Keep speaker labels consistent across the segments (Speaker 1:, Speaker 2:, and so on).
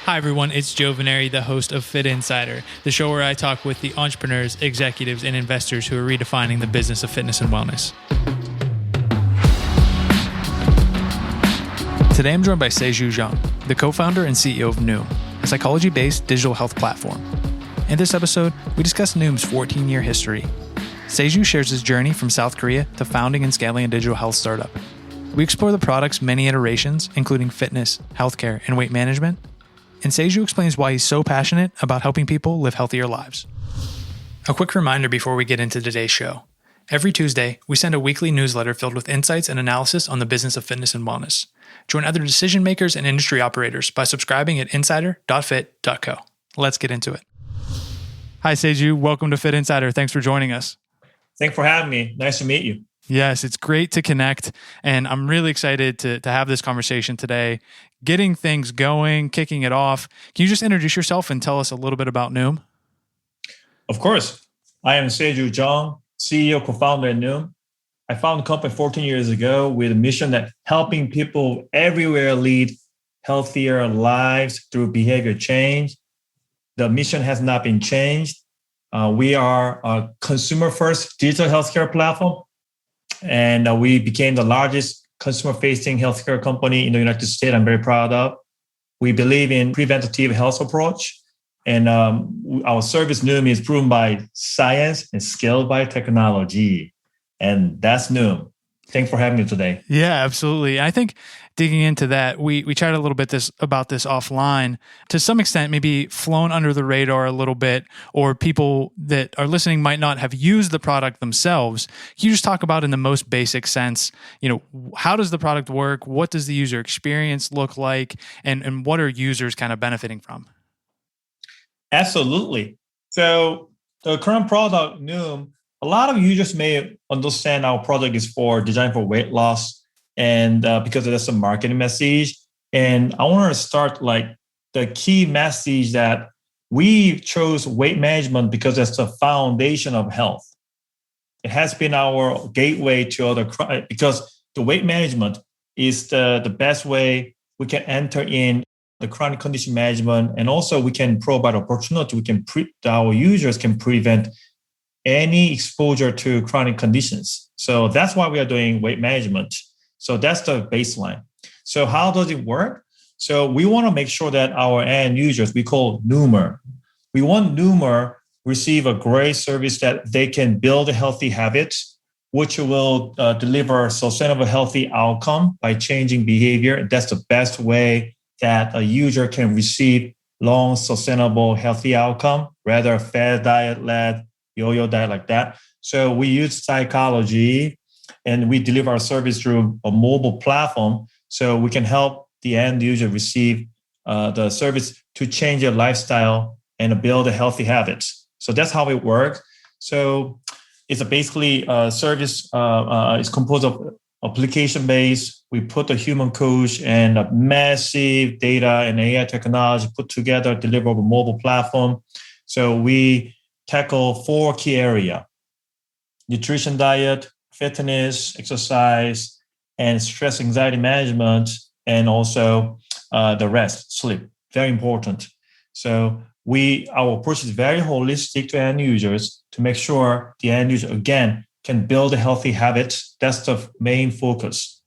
Speaker 1: Hi, everyone. It's Joe Veneri, the host of Fit Insider, the show where I talk with the entrepreneurs, executives, and investors who are redefining the business of fitness and wellness. Today, I'm joined by Saeju Jeong, the co-founder and CEO of Noom, a psychology-based digital health platform. In this episode, we discuss Noom's 14-year history. Saeju shares his journey from South Korea to founding and scaling a digital health startup. We explore the product's many iterations, including fitness, healthcare, and weight management. And Saeju explains why he's so passionate about helping people live healthier lives. A quick reminder before we get into today's show. Every Tuesday, we send a weekly newsletter filled with insights and analysis on the business of fitness and wellness. Join other decision makers and industry operators by subscribing at insider.fit.co. Let's get into it. Hi, Saeju. Welcome to Fit Insider. Thanks for joining us.
Speaker 2: Thanks for having me. Nice to meet you.
Speaker 1: Yes, it's great to connect, and I'm really excited to have this conversation today, getting things going, kicking it off. Can you just introduce yourself and tell us a little bit about Noom?
Speaker 2: Of course. I am Saeju Jeong, CEO, co-founder at Noom. I founded the company 14 years ago with a mission that helping people everywhere lead healthier lives through behavior change. The mission has not been changed. We are a consumer-first digital healthcare platform. And we became the largest consumer-facing healthcare company in the United States. I'm very proud of. We believe in preventative health approach. And our service, Noom, is proven by science and scaled by technology. And that's Noom. Thanks for having me today.
Speaker 1: Yeah, absolutely. I think digging into that, we chatted a little bit about this offline. To some extent, maybe flown under the radar a little bit, or people that are listening might not have used the product themselves. Can you just talk about in the most basic sense, how does the product work? What does the user experience look like? And what are users kind of benefiting from?
Speaker 2: Absolutely. So the current product, Noom, a lot of users may understand our product is designed for weight loss, and because that's a marketing message. And I want to start the key message that we chose weight management because that's the foundation of health. It has been our gateway to because the weight management is the best way we can enter in the chronic condition management, and also we can provide opportunity. Our users can prevent any exposure to chronic conditions. So that's why we are doing weight management. So that's the baseline. So how does it work? So we want to make sure that our end users, we call Noomer. We want Noomer receive a great service that they can build a healthy habits, which will deliver sustainable healthy outcome by changing behavior. That's the best way that a user can receive long, sustainable, healthy outcome, rather fad diet-led, yo-yo diet like that. So we use psychology and we deliver our service through a mobile platform so we can help the end user receive the service to change their lifestyle and build a healthy habits. So that's how it works. So it's basically a service is composed of application-based. We put a human coach and a massive data and AI technology put together, deliver a mobile platform. So we tackle 4 key areas: nutrition, diet, fitness, exercise, and stress anxiety management, and also the rest, sleep. Very important. So our approach is very holistic to end users to make sure the end user, again, can build a healthy habits. That's the main focus.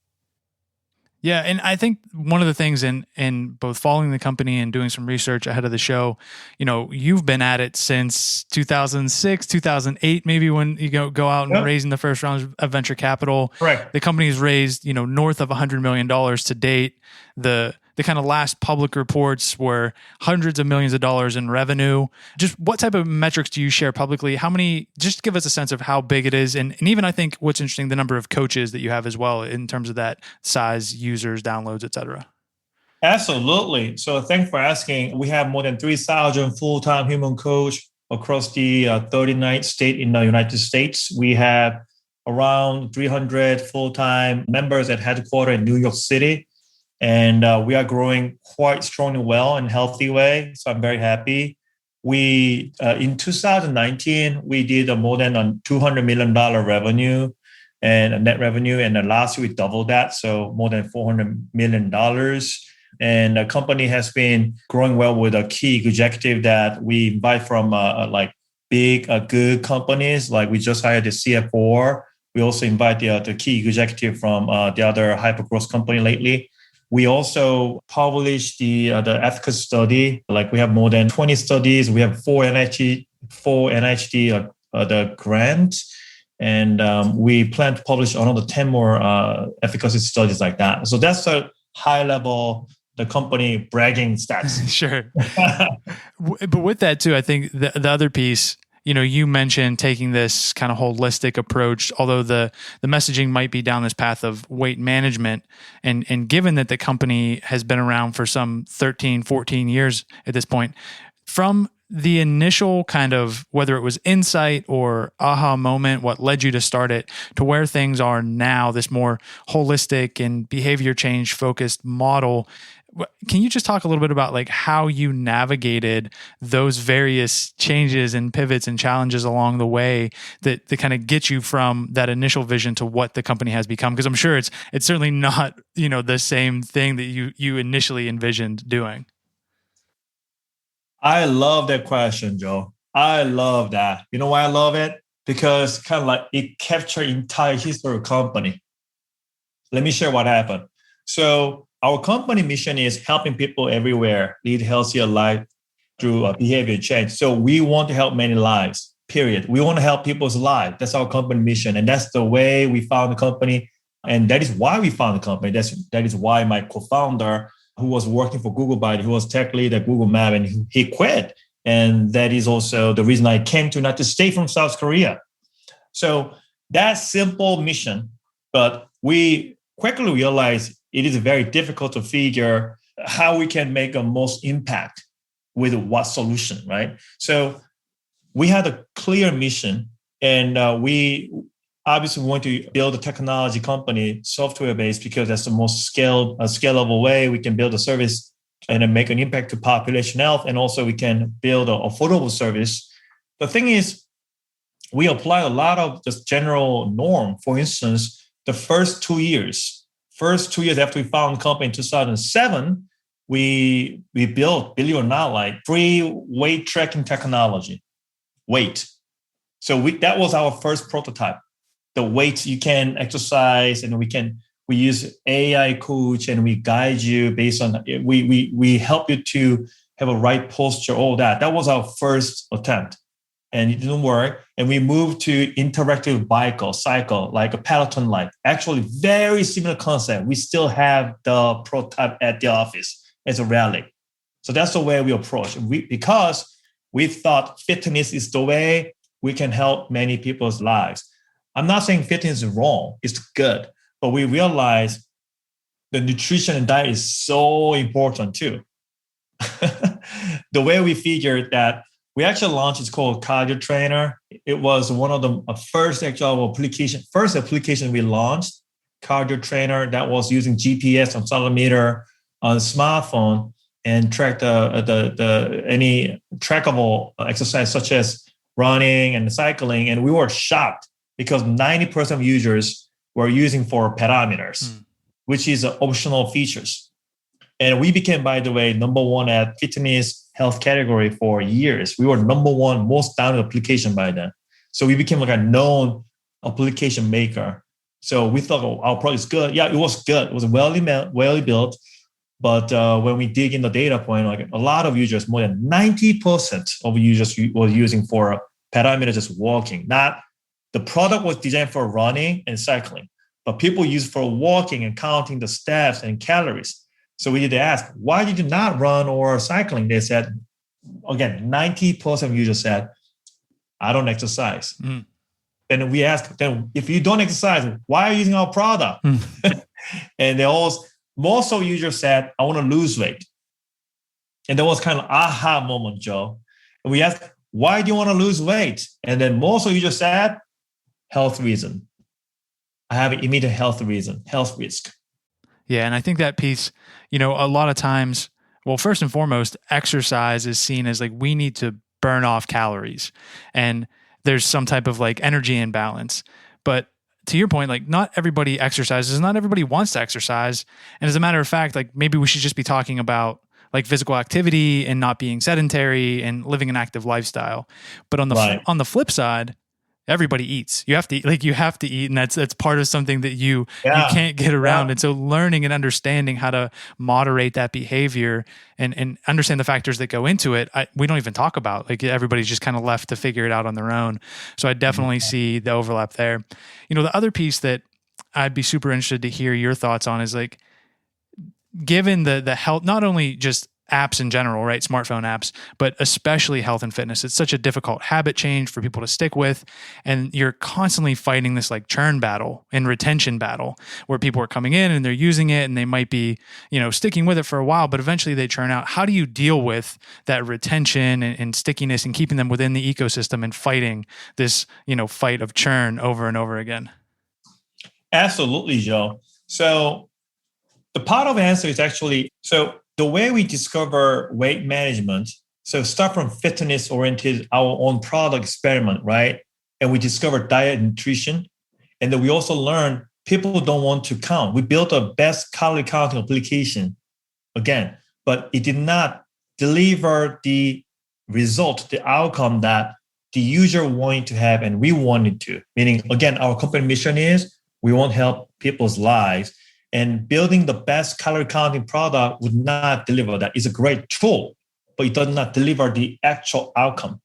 Speaker 1: Yeah, and I think one of the things in both following the company and doing some research ahead of the show, you've been at it since 2006, 2008, maybe when you go out and raising the first round of venture capital.
Speaker 2: Correct.
Speaker 1: The company's raised, north of $100 million to date. The kind of last public reports were hundreds of millions of dollars in revenue. Just what type of metrics do you share publicly? How many, just give us a sense of how big it is. And even I think what's interesting, the number of coaches that you have as well in terms of that size, users, downloads, et cetera.
Speaker 2: Absolutely. So thanks for asking. We have more than 3,000 full-time human coach across the 39 states in the United States. We have around 300 full-time members at headquarters in New York City. And we are growing quite strongly well in a healthy way. So I'm very happy. We in 2019, we did more than $200 million revenue and net revenue. And last year we doubled that. So more than $400 million. And the company has been growing well with a key executive that we invite from like big, good companies. Like we just hired the CFO. We also invite the key executive from the other hyper-growth company lately. We also published the efficacy study. Like we have more than 20 studies. We have four NIH the grant. And we plan to publish another 10 more efficacy studies like that. So that's a high level, the company bragging stats.
Speaker 1: Sure. But with that too, I think the other piece, you mentioned taking this kind of holistic approach, although the messaging might be down this path of weight management. And given that the company has been around for some 13, 14 years at this point, from the initial kind of, whether it was insight or aha moment, what led you to start it, to where things are now, this more holistic and behavior change focused model, can you just talk a little bit about like how you navigated those various changes and pivots and challenges along the way that kind of get you from that initial vision to what the company has become? Because I'm sure it's certainly not, the same thing that you initially envisioned doing.
Speaker 2: I love that question, Joe. I love that. You know why I love it? Because kind of like it captures entire history of the company. Let me share what happened. So our company mission is helping people everywhere lead healthier life through behavior change. So we want to help many lives, period. We want to help people's lives. That's our company mission. And that's the way we found the company. And that is why we found the company. That is why my co-founder, who was working for Google Bite, who was tech lead at Google Map, and he quit. And that is also the reason I came to United States from South Korea. So that simple mission, but we quickly realized it is very difficult to figure how we can make the most impact with what solution, right? So we had a clear mission, and we obviously want to build a technology company, software-based, because that's the most scalable way we can build a service and then make an impact to population health. And also we can build an affordable service. The thing is, we apply a lot of just general norm. For instance, the first 2 years after we found the company in 2007, we built, believe it or not, like free weight tracking technology. So that was our first prototype. The weights you can exercise, and we use AI coach, and we guide you based on, we help you to have a right posture, all that. That was our first attempt, and it didn't work. And we moved to interactive cycle, like a Peloton like. Actually, very similar concept. We still have the prototype at the office as a rally. So that's the way we approach. Because we thought fitness is the way we can help many people's lives. I'm not saying fitness is wrong. It's good. But we realize the nutrition and diet is so important too. The way we figured that, we actually launched, it's called Cardio Trainer. It was one of the first application we launched, Cardio Trainer, that was using GPS on accelerometer on a smartphone and track any trackable exercise such as running and cycling. And we were shocked because 90% of users were using for parameters, which is optional features. And we became, by the way, number one at fitness health category for years. We were number one most downloaded application by then. So we became like a known application maker. So we thought, our product is good. Yeah, it was good. It was well built. But when we dig in the data point, like a lot of users, more than 90% of users were using for parameter just walking. Not the product was designed for running and cycling, but people use for walking and counting the steps and calories. So we did ask, why did you not run or cycling? They said, again, 90% of users said, I don't exercise. Then we asked them, if you don't exercise, why are you using our product? And most of users said, I want to lose weight. And that was kind of aha moment, Joe. And we asked, why do you want to lose weight? And then most of users said, health reason. I have an immediate health reason, health risk.
Speaker 1: Yeah. And I think that piece, a lot of times, well, first and foremost, exercise is seen as like, we need to burn off calories, and there's some type of like energy imbalance. But to your point, like not everybody exercises, not everybody wants to exercise. And as a matter of fact, like maybe we should just be talking about like physical activity and not being sedentary and living an active lifestyle. But on the
Speaker 2: Right.
Speaker 1: on the flip side, everybody eats. You have to eat, you have to eat, and that's part of something that you
Speaker 2: Yeah.
Speaker 1: can't get around.
Speaker 2: Yeah.
Speaker 1: And so learning and understanding how to moderate that behavior and understand the factors that go into it, we don't even talk about. Like everybody's just kind of left to figure it out on their own. So I definitely see the overlap there. You know, the other piece that I'd be super interested to hear your thoughts on is like, given the health, not only just apps in general, right? Smartphone apps, but especially health and fitness. It's such a difficult habit change for people to stick with. And you're constantly fighting this like churn battle and retention battle where people are coming in and they're using it and they might be, you know, sticking with it for a while, but eventually they churn out. How do you deal with that retention and stickiness and keeping them within the ecosystem and fighting this, you know, fight of churn over and over again?
Speaker 2: Absolutely, Joe. So the part of the answer is actually, so the way we discover weight management, so start from fitness oriented, our own product experiment, right? And we discover diet and nutrition. And then we also learn people don't want to count. We built a best calorie counting application again, but it did not deliver the result, the outcome that the user wanted to have and we wanted to. Meaning, again, our company mission is we want to help people's lives. And building the best calorie counting product would not deliver that. It's a great tool, but it does not deliver the actual outcome.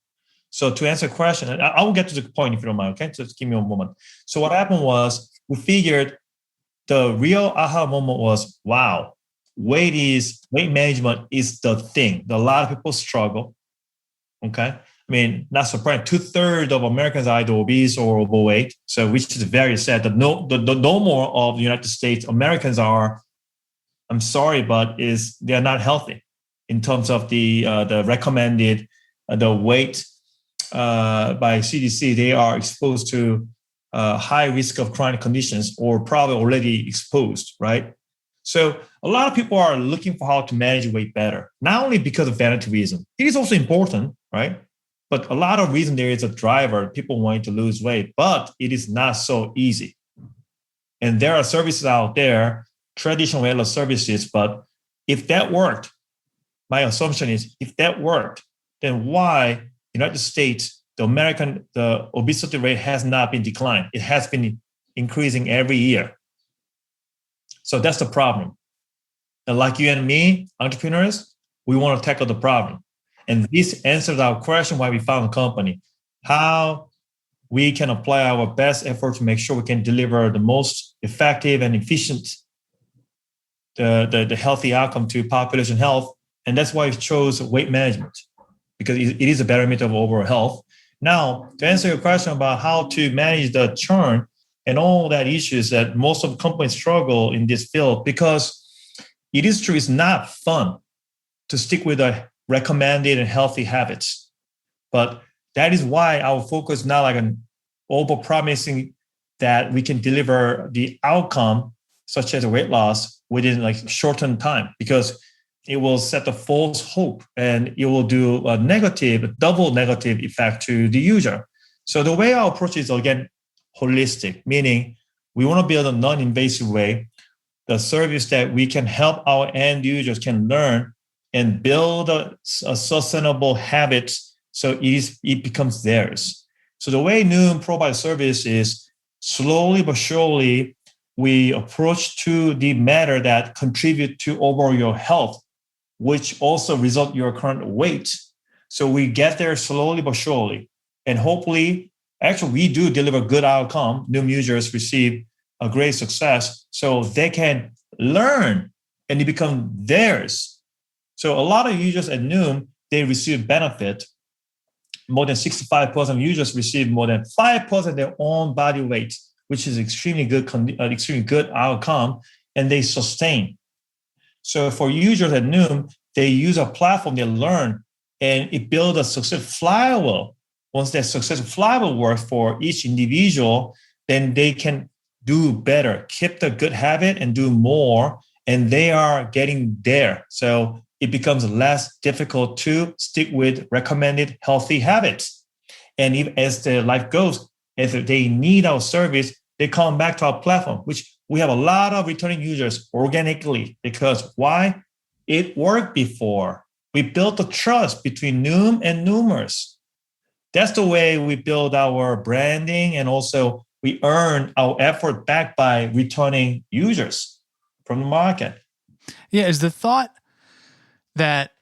Speaker 2: So to answer the question, and I will get to the point if you don't mind, okay? Just give me a moment. So what happened was we figured the real aha moment was, wow, weight management is the thing that a lot of people struggle, okay? I mean, not surprising. 2/3 of Americans are either obese or overweight. So, which is very sad. The normal of the United States, Americans are, I'm sorry, but they're not healthy in terms of the recommended the weight by CDC. They are exposed to high risk of chronic conditions or probably already exposed, right? So a lot of people are looking for how to manage weight better, not only because of vanity reason. It is also important, right? But a lot of reason there is a driver, people wanting to lose weight, but it is not so easy. And there are services out there, traditional weight loss services, but if that worked, my assumption is if that worked, then why United States, the obesity rate has not been declined. It has been increasing every year. So that's the problem. And like you and me, entrepreneurs, we want to tackle the problem. And this answers our question why we found a company, how we can apply our best effort to make sure we can deliver the most effective and efficient, the healthy outcome to population health. And that's why we chose weight management, because it is a barometer of overall health. Now, to answer your question about how to manage the churn and all that issues that most of the companies struggle in this field, because it is true, it's not fun to stick with a recommended and healthy habits. But that is why our focus is not like an over-promising that we can deliver the outcome, such as weight loss, within like shortened time, because it will set a false hope and it will do a double negative effect to the user. So the way our approach is, again, holistic, meaning we want to build a non-invasive way, the service that we can help our end users can learn and build a sustainable habit so it becomes theirs. So the way Noom provides service is slowly but surely we approach to the matter that contribute to overall your health, which also result in your current weight. So we get there slowly but surely. And hopefully, actually, we do deliver good outcome. Noom users receive a great success so they can learn and it become theirs. So a lot of users at Noom, they receive benefit. More than 65% of users receive more than 5% of their own body weight, which is extremely good outcome, and they sustain. So for users at Noom, they use a platform, they learn, and it builds a success flywheel. Once that success flywheel works for each individual, then they can do better, keep the good habit and do more, and they are getting there. So it becomes less difficult to stick with recommended healthy habits. And as the life goes, if they need our service, they come back to our platform, which we have a lot of returning users organically. Because why? It worked before. We built the trust between Noom and Noomers. That's the way we build our branding, and also we earn our effort back by returning users from the market.
Speaker 1: Yeah, is the thought that,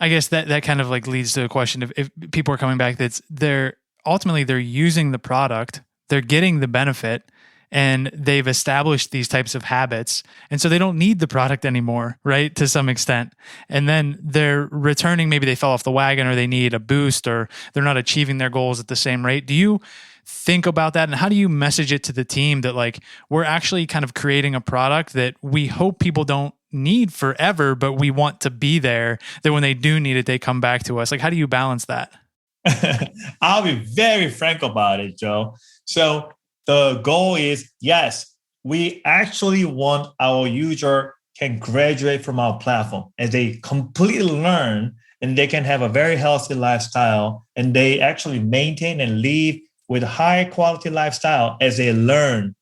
Speaker 1: I guess that kind of like leads to the question of if people are coming back, that's they're using the product, they're getting the benefit, and they've established these types of habits. And so they don't need the product anymore, right? To some extent. And then they're returning, maybe they fell off the wagon or they need a boost or they're not achieving their goals at the same rate. Do you think about that? And how do you message it to the team that like, we're actually kind of creating a product that we hope people don't need forever, but we want to be there, that when they do need it, they come back to us? Like, how do you balance that?
Speaker 2: I'll be very frank about it, Joe. So the goal is, yes, we actually want our user can graduate from our platform as they completely learn, and they can have a very healthy lifestyle, and they actually maintain and live with a high quality lifestyle as they learn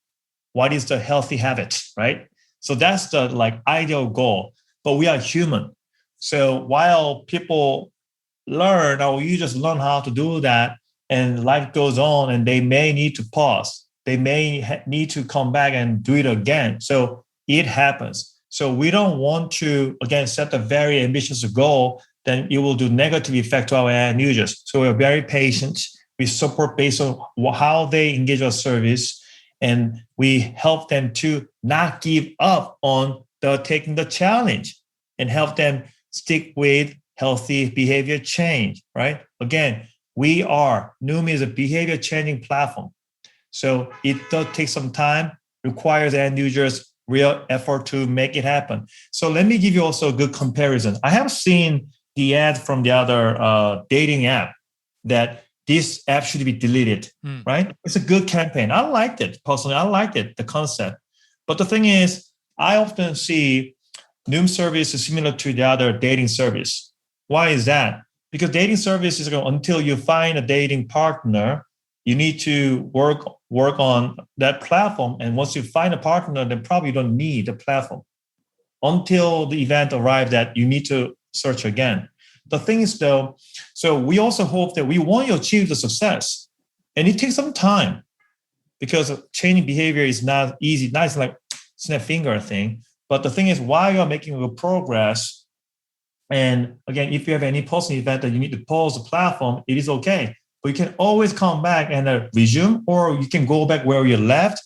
Speaker 2: what is the healthy habit, right? So that's the like ideal goal. But we are human. So while people learn, our users learn how to do that, and life goes on, and they may need to pause. They may need to come back and do it again. So it happens. So we don't want to, again, set a very ambitious goal, then it will do negative effect to our end users. So we're very patient. We support based on how they engage our service, and we help them to not give up on taking the challenge, and help them stick with healthy behavior change, right? Again, Noom is a behavior changing platform. So it does take some time, requires end users real effort to make it happen. So let me give you also a good comparison. I have seen the ad from the other dating app that this app should be deleted, right? It's a good campaign. I liked it personally. I liked it, the concept. But the thing is, I often see Noom service is similar to the other dating service. Why is that? Because dating service is until you find a dating partner, you need to work on that platform. And once you find a partner, then probably you don't need the platform until the event arrives that you need to search again. The thing is though, so we also hope that we want you to achieve the success. And it takes some time because changing behavior is not easy. Not like snap finger thing. But the thing is, while you're making good progress, and again, if you have any posting event that you need to pause the platform, it is okay. But you can always come back and resume, or you can go back where you left.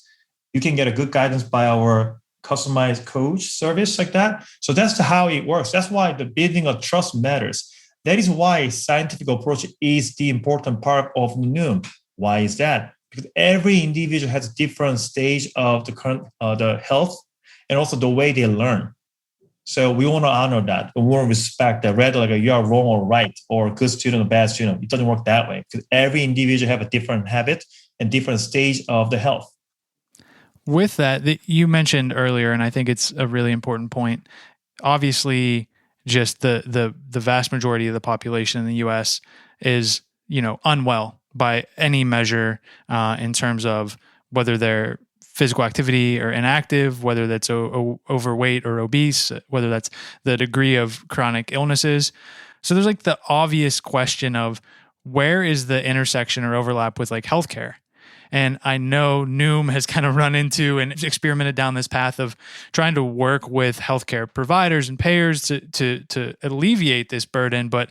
Speaker 2: You can get a good guidance by our customized coach service like that. So that's how it works. That's why the building of trust matters. That is why scientific approach is the important part of Noom. Why is that? Because every individual has a different stage of the current the health, and also the way they learn. So we want to honor that. We want to respect that. Rather like you are wrong or right, or a good student or bad student. It doesn't work that way because every individual have a different habit and different stage of the health.
Speaker 1: With that you mentioned earlier, and I think it's a really important point. Obviously, just the vast majority of the population in the U.S. is unwell by any measure in terms of whether they're physical activity or inactive, whether that's overweight or obese, whether that's the degree of chronic illnesses. So there's like the obvious question of where is the intersection or overlap with like healthcare? And I know Noom has kind of run into and experimented down this path of trying to work with healthcare providers and payers to alleviate this burden. But,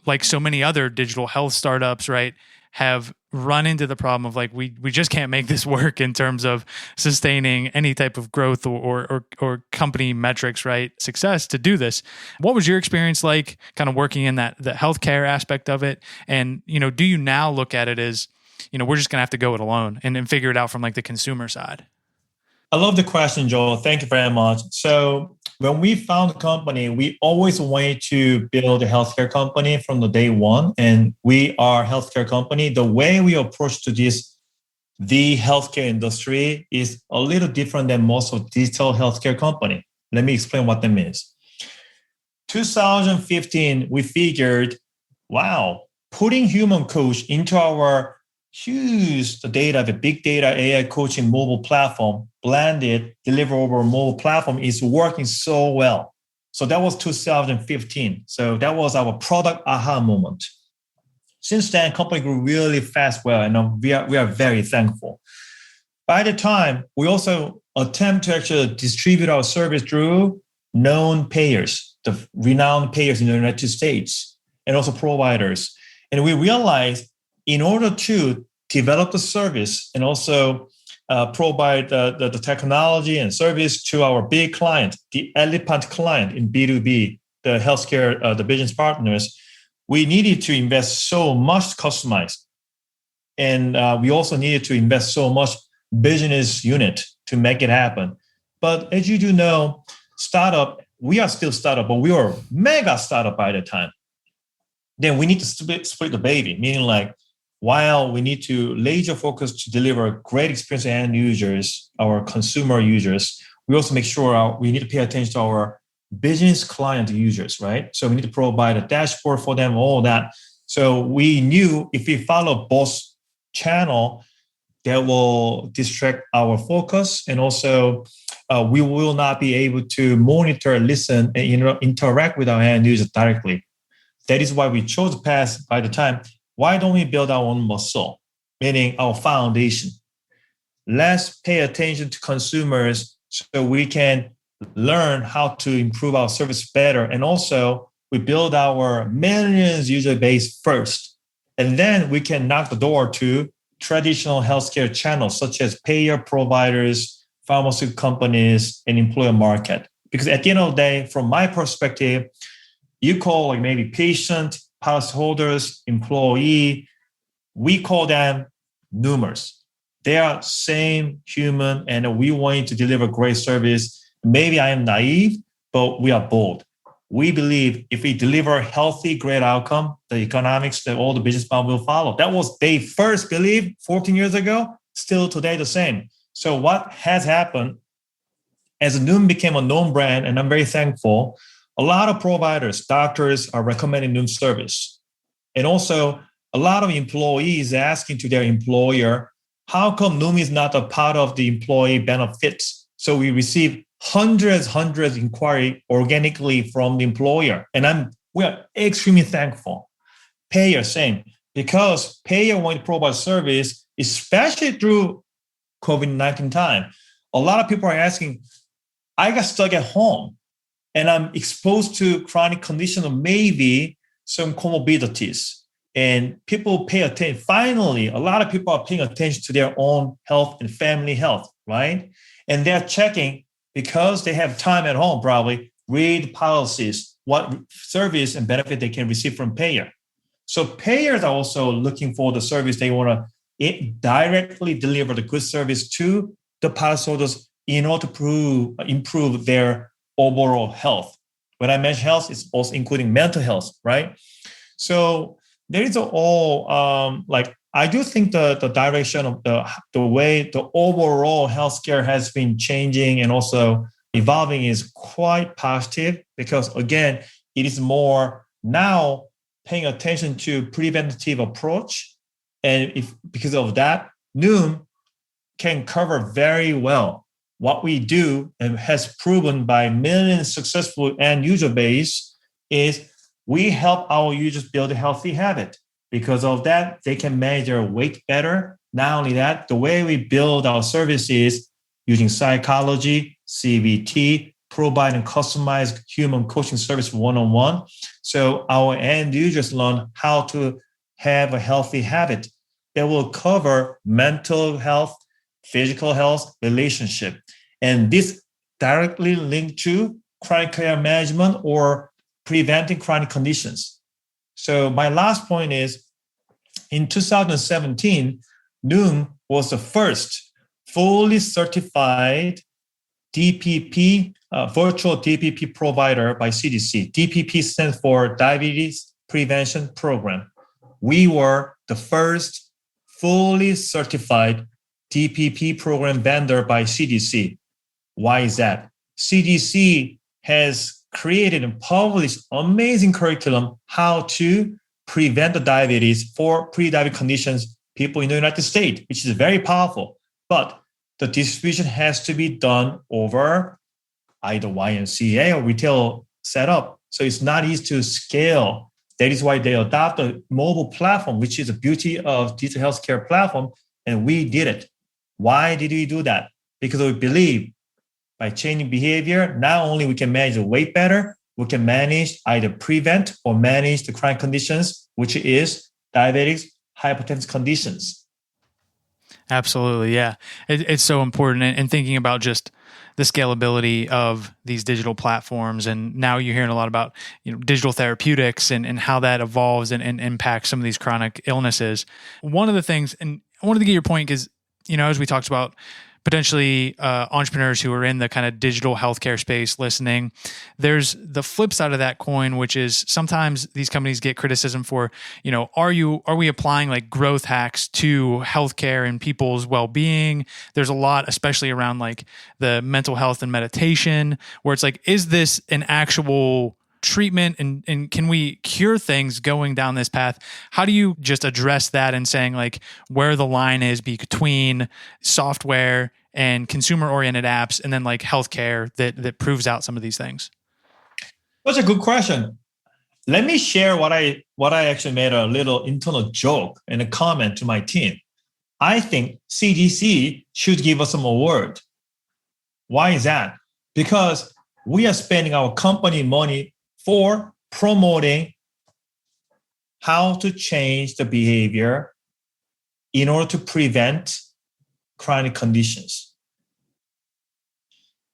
Speaker 1: like so many other digital health startups, right, have run into the problem of like, we just can't make this work in terms of sustaining any type of growth or company metrics, right? Success to do this. What was your experience like kind of working in the healthcare aspect of it? And, do you now look at it as, we're just going to have to go it alone and figure it out from like the consumer side?
Speaker 2: I love the question, Joel. Thank you very much. So when we found the company, we always wanted to build a healthcare company from the day one. And we are a healthcare company. The way we approach to the healthcare industry is a little different than most of digital healthcare company. Let me explain what that means. 2015, we figured, wow, putting human coach into our use the data, the big data AI coaching mobile platform, blended, deliver over mobile platform is working so well. So that was 2015. So that was our product aha moment. Since then, company grew really fast, well, and we are very thankful. By the time, we also attempt to actually distribute our service through known payers, the renowned payers in the United States, and also providers. And we realized in order to develop the service and also provide the technology and service to our big client, the elephant client in B2B, the healthcare, the business partners, we needed to invest so much customized. And we also needed to invest so much business unit to make it happen. But as you do know, startup, we are still startup, but we were mega startup by the time. Then we need to split the baby, meaning like, while we need to laser focus to deliver a great experience to end users, our consumer users, we also make sure we need to pay attention to our business client users, right? So we need to provide a dashboard for them, all that. So we knew if we follow both channel, that will distract our focus, and also we will not be able to monitor, listen, and interact with our end users directly. That is why we chose the path by the time. Why don't we build our own muscle, meaning our foundation? Let's pay attention to consumers so we can learn how to improve our service better. And also, we build our millions user base first. And then we can knock the door to traditional healthcare channels, such as payer providers, pharmaceutical companies, and employer market. Because at the end of the day, from my perspective, you call like maybe patient, policyholders, employee, we call them Noomers. They are same human, and we want to deliver great service. Maybe I am naive, but we are bold. We believe if we deliver healthy, great outcome, the economics, that all the business model will follow. That was they first believed 14 years ago, still today the same. So what has happened as Noom became a known brand, and I'm very thankful, a lot of providers, doctors are recommending Noom service. And also a lot of employees asking to their employer, how come Noom is not a part of the employee benefits? So we receive hundreds inquiry organically from the employer. And we are extremely thankful. Payer, same. Because payer want to provide service, especially through COVID-19 time. A lot of people are asking, I got stuck at home and I'm exposed to chronic condition or maybe some comorbidities. And people pay attention. Finally, a lot of people are paying attention to their own health and family health, right? And they're checking because they have time at home, probably read policies, what service and benefit they can receive from payer. So payers are also looking for the service. They want to directly deliver the good service to the policyholders in order to improve their overall health. When I mention health, it's also including mental health, right? So there is I do think the direction of the way the overall healthcare has been changing and also evolving is quite positive, because again, it is more now paying attention to preventative approach. And because of that, Noom can cover very well what we do, and has proven by millions successful end user base, is we help our users build a healthy habit. Because of that, they can manage their weight better. Not only that, the way we build our services using psychology, CBT, providing customized human coaching service one-on-one. So our end users learn how to have a healthy habit that will cover mental health, physical health, relationship. And this directly linked to chronic care management or preventing chronic conditions. So my last point is, in 2017, Noom was the first fully certified DPP, virtual DPP provider by CDC. DPP stands for Diabetes Prevention Program. We were the first fully certified DPP program vendor by CDC. Why is that? CDC has created and published amazing curriculum how to prevent the diabetes for pre-diabetic conditions people in the United States, which is very powerful. But the distribution has to be done over either YMCA or retail setup. So it's not easy to scale. That is why they adopt a mobile platform, which is the beauty of digital healthcare platform. And we did it. Why did we do that? Because we believe by changing behavior, not only we can manage the weight better, we can manage either prevent or manage the chronic conditions, which is diabetics, hypertension conditions.
Speaker 1: Absolutely. Yeah. It's so important. And thinking about just the scalability of these digital platforms. And now you're hearing a lot about, digital therapeutics and how that evolves and impacts some of these chronic illnesses. One of the things, and I wanted to get your point because, as we talked about potentially entrepreneurs who are in the kind of digital healthcare space listening, there's the flip side of that coin, which is sometimes these companies get criticism for, are we applying like growth hacks to healthcare and people's well-being? There's a lot, especially around like the mental health and meditation, where it's like, is this an actual treatment and can we cure things going down this path? How do you just address that and saying like where the line is between software and consumer oriented apps and then like healthcare that proves out some of these things?
Speaker 2: That's a good question. Let me share what I actually made a little internal joke and a comment to my team. I think CDC should give us some award. Why is that? Because we are spending our company money for promoting how to change the behavior in order to prevent chronic conditions.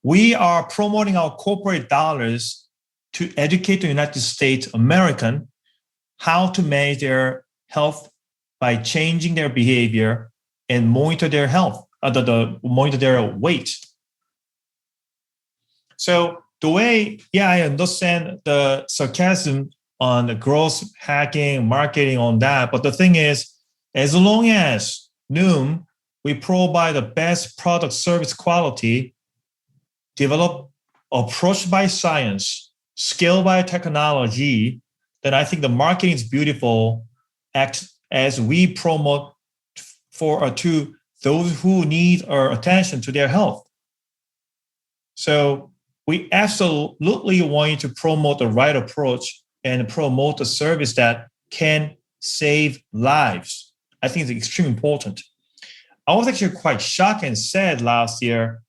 Speaker 2: We are promoting our corporate dollars to educate the United States American how to manage their health by changing their behavior and monitor their health, monitor their weight. So the way, I understand the sarcasm on the growth hacking, marketing on that. But the thing is, as long as Noom, we provide the best product service quality, develop approach by science, scale by technology, then I think the marketing is beautiful as we promote to those who need our attention to their health. So we absolutely want you to promote the right approach and promote a service that can save lives. I think it's extremely important. I was actually quite shocked and sad last year,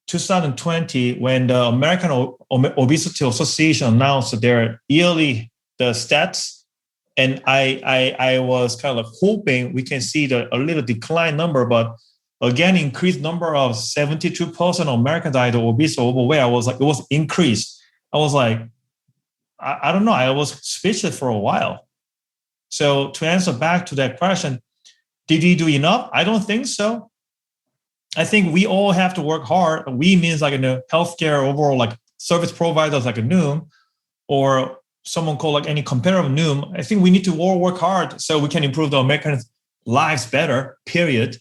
Speaker 2: 2020, when the American Obesity Association announced their yearly stats. And I was kind of hoping we can see a little decline number, but again, increased number of 72% of Americans either obese or overweight. I was like, it was increased. I was like, I don't know. I was speechless for a while. So to answer back to that question, did we do enough? I don't think so. I think we all have to work hard. We means like in the healthcare overall, like service providers like a Noom or someone called like any competitor of Noom. I think we need to all work hard so we can improve the American lives better, period.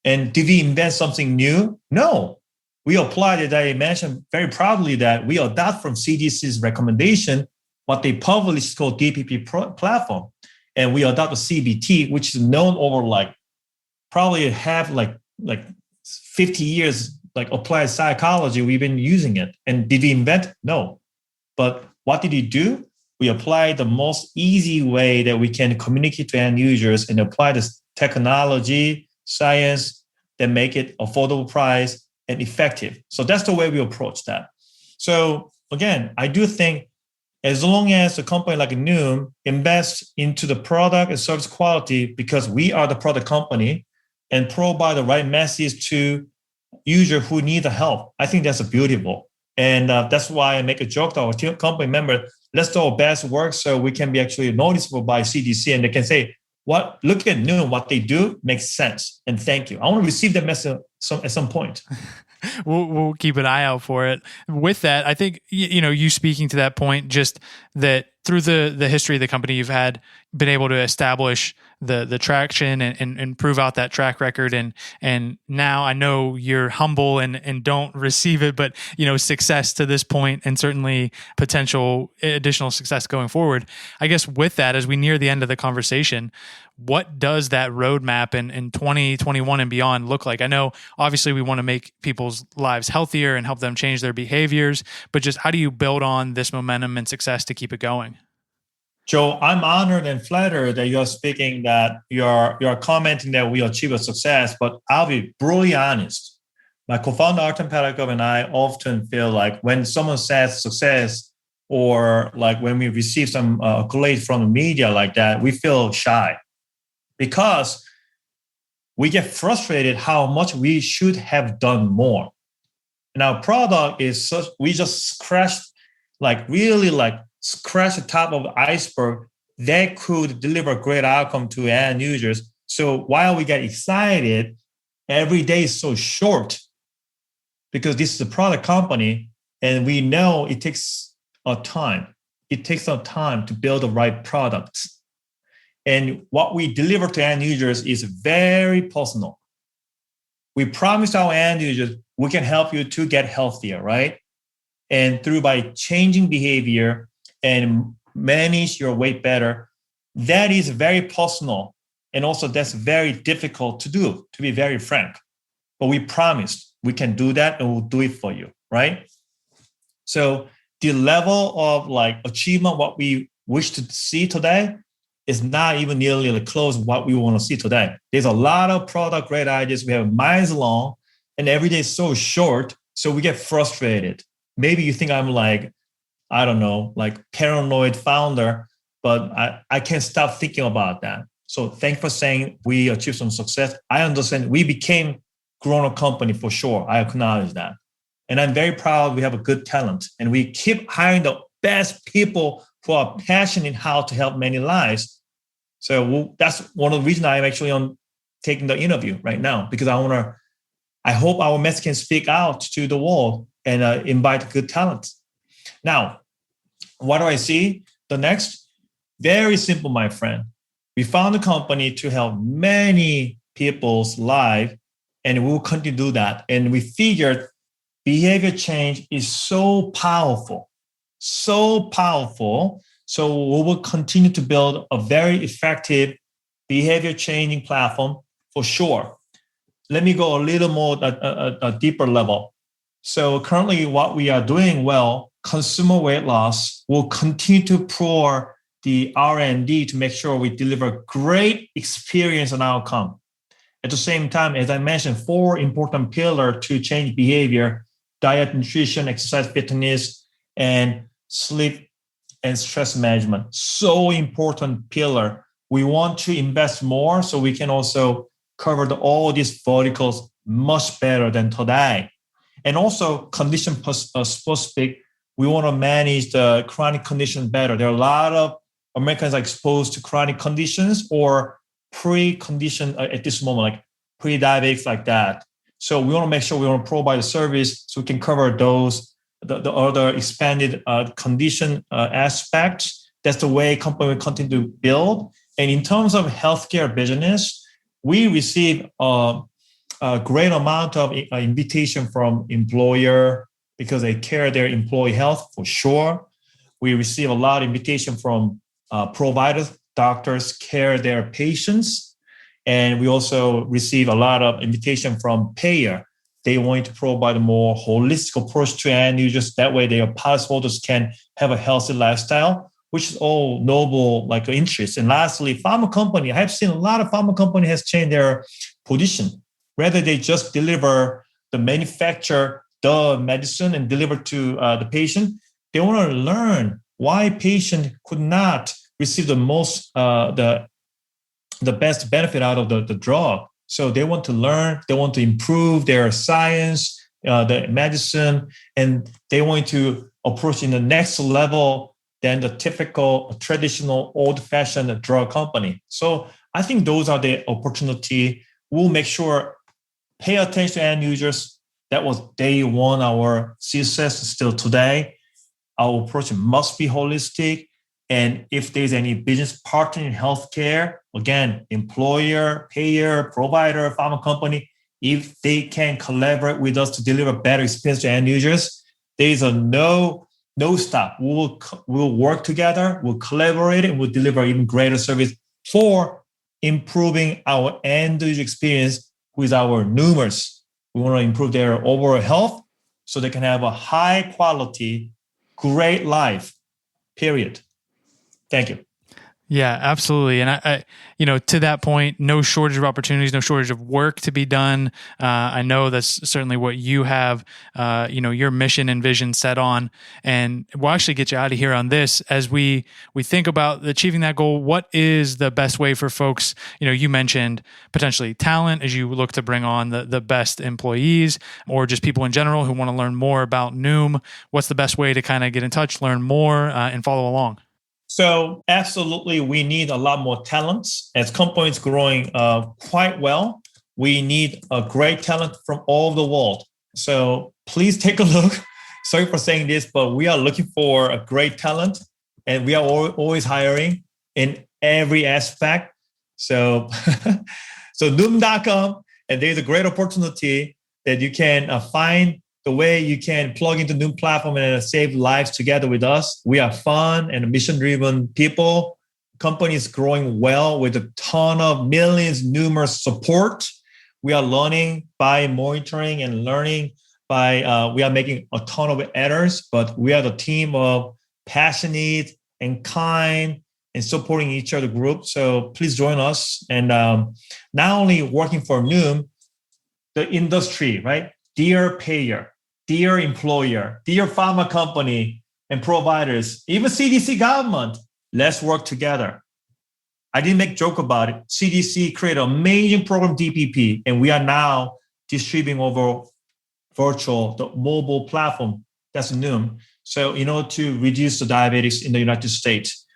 Speaker 2: And did we invent something new? No. We applied it. I mentioned very proudly that we adopt from CDC's recommendation what they published called DPP platform. And we adopt a CBT, which is known over like probably have like 50 years, like applied psychology. We've been using it. And did we invent? No. But what did we do? We applied the most easy way that we can communicate to end users and apply this technology, science that make it affordable price and effective. So that's the way we approach that. So again, I do think as long as a company like Noom invests into the product and service quality because we are the product company and provide the right message to users who need the help, I think that's beautiful. And that's why I make a joke to our company member, let's do our best work so we can be actually noticeable by CDC and they can say, look at Noom, what they do makes sense. And thank you. I want to receive that message at some point.
Speaker 1: We'll keep an eye out for it. With that, I think, you speaking to that point, just that through the history of the company, you've had, been able to establish the traction and prove out that track record. And now I know you're humble and don't receive it, but success to this point and certainly potential additional success going forward. I guess with that, as we near the end of the conversation, what does that roadmap in 2021 and beyond look like? I know obviously we want to make people's lives healthier and help them change their behaviors, but just how do you build on this momentum and success to keep it going?
Speaker 2: Joe, I'm honored and flattered that you're speaking, that you're commenting that we achieve a success, but I'll be brutally honest. My co-founder, Artem Petakov, and I often feel like when someone says success, or like when we receive some accolades from the media like that, we feel shy because we get frustrated how much we should have done more. And our product is such, we just scratch the top of the iceberg that could deliver great outcome to end users. So while we get excited, every day is so short because this is a product company and we know it takes a time. It takes some time to build the right products. And what we deliver to end users is very personal. We promise our end users, we can help you to get healthier, right? And by changing behavior and manage your weight better, that is very personal. And also that's very difficult to do, to be very frank. But we promised we can do that and we'll do it for you, right? So the level of achievement, what we wish to see today, is not even nearly close to what we want to see today. There's a lot of product great ideas. We have miles long and every day is so short. So we get frustrated. Maybe you think I'm paranoid founder, but I can't stop thinking about that. So thanks for saying we achieved some success. I understand we became grown-up company for sure. I acknowledge that. And I'm very proud we have a good talent and we keep hiring the best people who are passionate in how to help many lives. So that's one of the reasons I'm actually on taking the interview right now, because I hope our message can speak out to the world and invite good talent. Now, what do I see? The next, very simple, my friend. We found a company to help many people's lives, and we will continue to do that. And we figured behavior change is so powerful. So we will continue to build a very effective behavior changing platform for sure. Let me go a little more a deeper level. So currently what we are doing well, consumer weight loss, will continue to pour the R&D to make sure we deliver great experience and outcome. At the same time, as I mentioned, 4 important pillars to change behavior: diet, nutrition, exercise, fitness, and sleep and stress management. So important pillar. We want to invest more so we can also cover all these verticals much better than today. And also condition specific, we want to manage the chronic condition better. There are a lot of Americans are exposed to chronic conditions or pre-condition at this moment, like pre-diabetics like that. So we want to make sure we want to provide a service so we can cover those, the other expanded condition aspects. That's the way company will continue to build. And in terms of healthcare business, we receive a great amount of invitation from employer because they care their employee health for sure. We receive a lot of invitation from providers, doctors care their patients. And we also receive a lot of invitation from payer. They want to provide a more holistic approach to end users. That way their policyholders can have a healthy lifestyle, which is all noble interest. And lastly, pharma company. I have seen a lot of pharma company has changed their position. Rather they just deliver the manufacture the medicine and deliver to the patient. They want to learn why patient could not receive the most the best benefit out of the drug. So they want to learn, they want to improve their science, the medicine, and they want to approach in the next level than the typical traditional old-fashioned drug company. So I think those are the opportunity. We'll make sure, pay attention to end users. That was day one, our success still today. Our approach must be holistic. And if there's any business partner in healthcare, again, employer, payer, provider, pharma company, if they can collaborate with us to deliver better experience to end users, there is a no stop. We'll work together, we'll collaborate, and we'll deliver even greater service for improving our end user experience with our Noomers. We want to improve their overall health so they can have a high quality, great life, period. Thank you.
Speaker 1: Yeah, absolutely. And I, to that point, no shortage of opportunities, no shortage of work to be done. I know that's certainly what you have, your mission and vision set on. And we'll actually get you out of here on this as we think about achieving that goal. What is the best way for folks? You mentioned potentially talent as you look to bring on the best employees, or just people in general who want to learn more about Noom. What's the best way to kind of get in touch, learn more, and follow along?
Speaker 2: So absolutely, we need a lot more talents. As companies growing quite well, we need a great talent from all over the world. So please take a look. Sorry for saying this, but we are looking for a great talent, and we are always hiring in every aspect. So, so Noom.com, and there's a great opportunity that you can find the way you can plug into Noom platform and save lives together with us. We are fun and mission-driven people. Company is growing well with a ton of millions Noomer support. We are learning by monitoring and learning by, we are making a ton of errors, but we are the team of passionate and kind and supporting each other group. So please join us. And not only working for Noom, the industry, right? Dear payer, dear employer, dear pharma company and providers, even CDC government, let's work together. I didn't make a joke about it. CDC created an amazing program, DPP, and we are now distributing over the mobile platform, that's Noom. So in order to reduce the diabetics in the United States,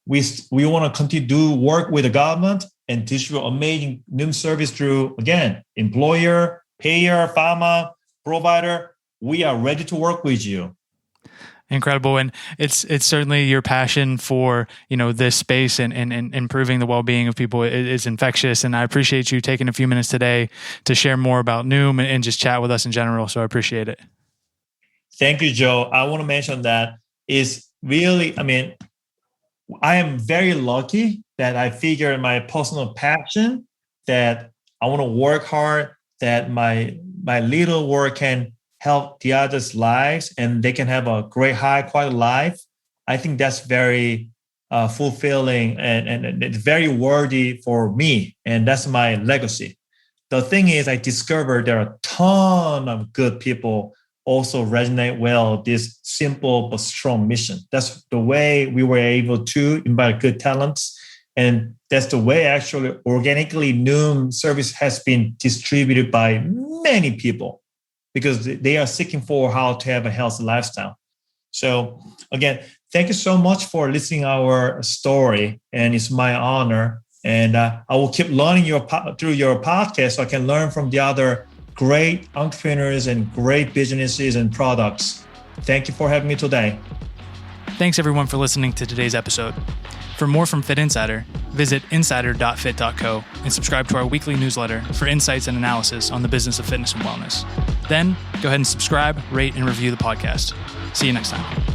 Speaker 2: we want to continue to do work with the government and distribute amazing Noom service through, again, employer, payer, pharma, provider. We are ready to work with you.
Speaker 1: Incredible. And it's certainly your passion for, this space and improving the well-being of people is infectious. And I appreciate you taking a few minutes today to share more about Noom and just chat with us in general. So I appreciate it.
Speaker 2: Thank you, Joe. I want to mention that is really, I am very lucky that I figured my personal passion that I want to work hard, that my little work can help the others' lives and they can have a great high quality life. I think that's very fulfilling and it's very worthy for me. And that's my legacy. The thing is, I discovered there are a ton of good people also resonate well this simple but strong mission. That's the way we were able to invite good talents. And that's the way actually organically Noom service has been distributed by many people, because they are seeking for how to have a healthy lifestyle. So again, thank you so much for listening to our story. And it's my honor. And I will keep learning through your podcast so I can learn from the other great entrepreneurs and great businesses and products. Thank you for having me today.
Speaker 1: Thanks everyone for listening to today's episode. For more from Fit Insider, visit insider.fit.co and subscribe to our weekly newsletter for insights and analysis on the business of fitness and wellness. Then, go ahead and subscribe, rate, and review the podcast. See you next time.